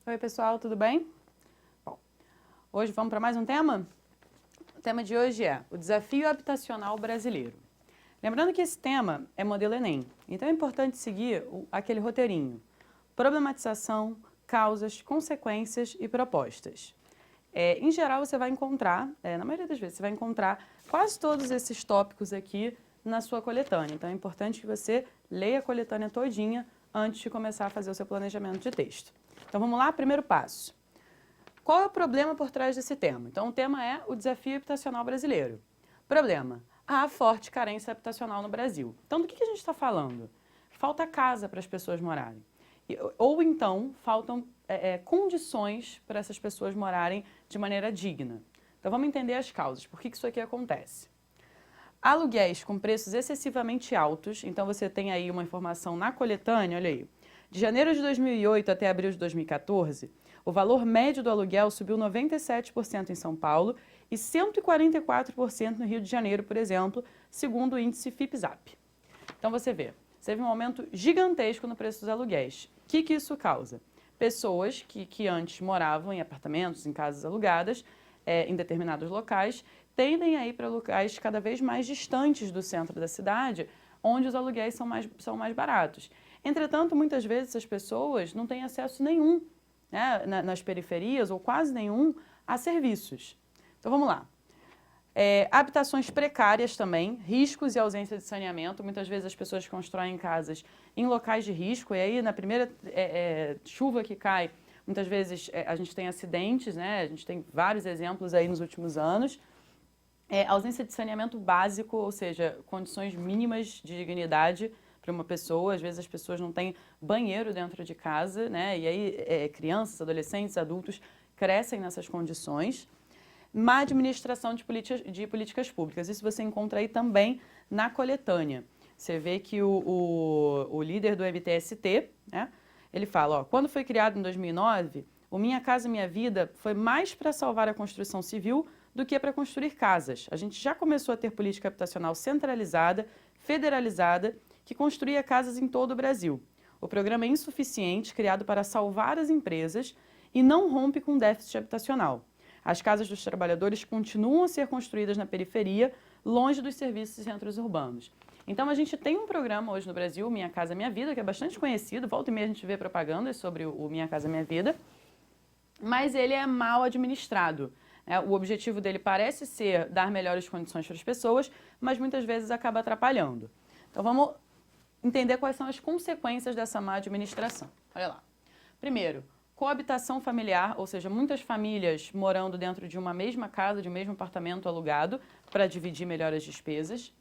Oi, pessoal, tudo bem? Bom, hoje vamos para mais um tema? O tema de hoje é o desafio habitacional brasileiro. Lembrando que esse tema é modelo Enem, então é importante seguir aquele roteirinho. Problematização, causas, consequências e propostas. Em geral, você vai encontrar, na maioria das vezes, você vai encontrar quase todos esses tópicos aqui na sua coletânea. Então é importante que você leia a coletânea todinha antes de começar a fazer o seu planejamento de texto. Então vamos lá, primeiro passo. Qual é o problema por trás desse tema? Então o tema é o desafio habitacional brasileiro. Problema: há forte carência habitacional no Brasil. Então do que a gente está falando? Falta casa para as pessoas morarem. Ou então faltam condições para essas pessoas morarem de maneira digna. Então vamos entender as causas. Por que isso aqui acontece? Aluguéis com preços excessivamente altos. Então você tem aí uma informação na coletânea, olha aí. De janeiro de 2008 até abril de 2014, o valor médio do aluguel subiu 97% em São Paulo e 144% no Rio de Janeiro, por exemplo, segundo o índice FIPZAP. Então você vê, teve um aumento gigantesco no preço dos aluguéis. O que isso causa? Pessoas que antes moravam em apartamentos, em casas alugadas, em determinados locais, tendem a ir para locais cada vez mais distantes do centro da cidade, onde os aluguéis são mais baratos. Entretanto, muitas vezes essas pessoas não têm acesso nenhum, né, nas periferias, ou quase nenhum, a serviços. Então vamos lá. Habitações precárias também, riscos e ausência de saneamento. Muitas vezes as pessoas constroem casas em locais de risco e aí na primeira chuva que cai, muitas vezes a gente tem acidentes, né? A gente tem vários exemplos aí nos últimos anos. Ausência de saneamento básico, ou seja, condições mínimas de dignidade para uma pessoa. Às vezes as pessoas não têm banheiro dentro de casa, né? E aí crianças, adolescentes, adultos crescem nessas condições. Má administração de políticas públicas. Isso você encontra aí também na coletânea. Você vê que o líder do MTST, né, ele fala, quando foi criado em 2009, o Minha Casa Minha Vida foi mais para salvar a construção civil do que para construir casas. A gente já começou a ter política habitacional centralizada, federalizada, que construía casas em todo o Brasil. O programa é insuficiente, criado para salvar as empresas e não rompe com o déficit habitacional. As casas dos trabalhadores continuam a ser construídas na periferia, longe dos serviços e centros urbanos. Então a gente tem um programa hoje no Brasil, Minha Casa Minha Vida, que é bastante conhecido, volta e meia a gente vê propagandas sobre o Minha Casa Minha Vida, mas ele é mal administrado. O objetivo dele parece ser dar melhores condições para as pessoas, mas muitas vezes acaba atrapalhando. Então vamos entender quais são as consequências dessa má administração. Olha lá. Primeiro, coabitação familiar, ou seja, muitas famílias morando dentro de uma mesma casa, de um mesmo apartamento alugado, para dividir melhor as despesas.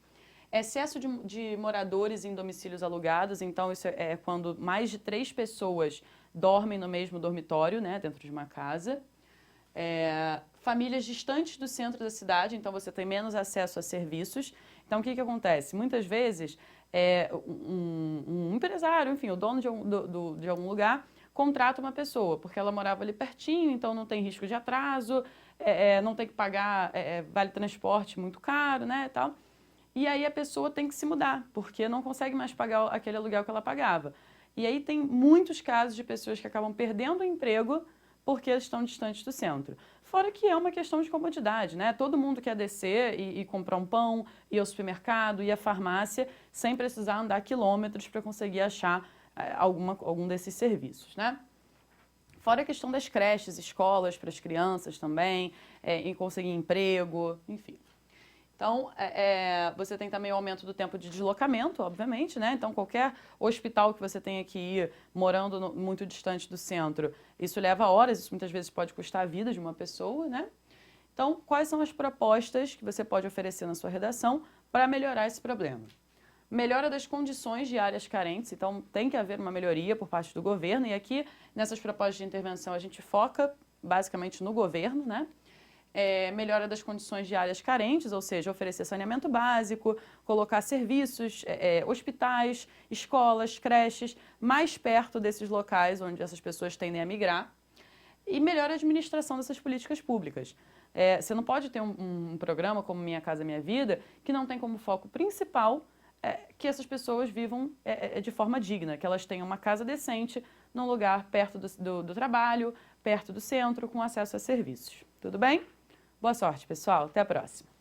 Excesso de moradores em domicílios alugados, então isso é quando mais de 3 pessoas dormem no mesmo dormitório, né, dentro de uma casa. Famílias distantes do centro da cidade, então você tem menos acesso a serviços. Então o que acontece? Muitas vezes um empresário, enfim, o dono de algum lugar, contrata uma pessoa, porque ela morava ali pertinho, então não tem risco de atraso, não tem que pagar vale transporte muito caro, né, e tal. E aí a pessoa tem que se mudar, porque não consegue mais pagar aquele aluguel que ela pagava. E aí tem muitos casos de pessoas que acabam perdendo o emprego porque estão distantes do centro. Fora que é uma questão de comodidade, né? Todo mundo quer descer e comprar um pão, ir ao supermercado, ir à farmácia, sem precisar andar quilômetros para conseguir achar algum desses serviços, né? Fora a questão das creches, escolas para as crianças também, em conseguir emprego, enfim. Então, você tem também o aumento do tempo de deslocamento, obviamente, né? Então, qualquer hospital que você tenha que ir morando muito distante do centro, isso leva horas, isso muitas vezes pode custar a vida de uma pessoa, né? Então, quais são as propostas que você pode oferecer na sua redação para melhorar esse problema? Melhora das condições de áreas carentes, então tem que haver uma melhoria por parte do governo, e aqui, nessas propostas de intervenção, a gente foca basicamente no governo, né? Melhora das condições de áreas carentes, ou seja, oferecer saneamento básico, colocar serviços, hospitais, escolas, creches, mais perto desses locais onde essas pessoas tendem a migrar, e melhor administração dessas políticas públicas. Você não pode ter um programa como Minha Casa Minha Vida que não tem como foco principal que essas pessoas vivam de forma digna, que elas tenham uma casa decente, num lugar perto do trabalho, perto do centro, com acesso a serviços. Tudo bem? Boa sorte, pessoal. Até a próxima.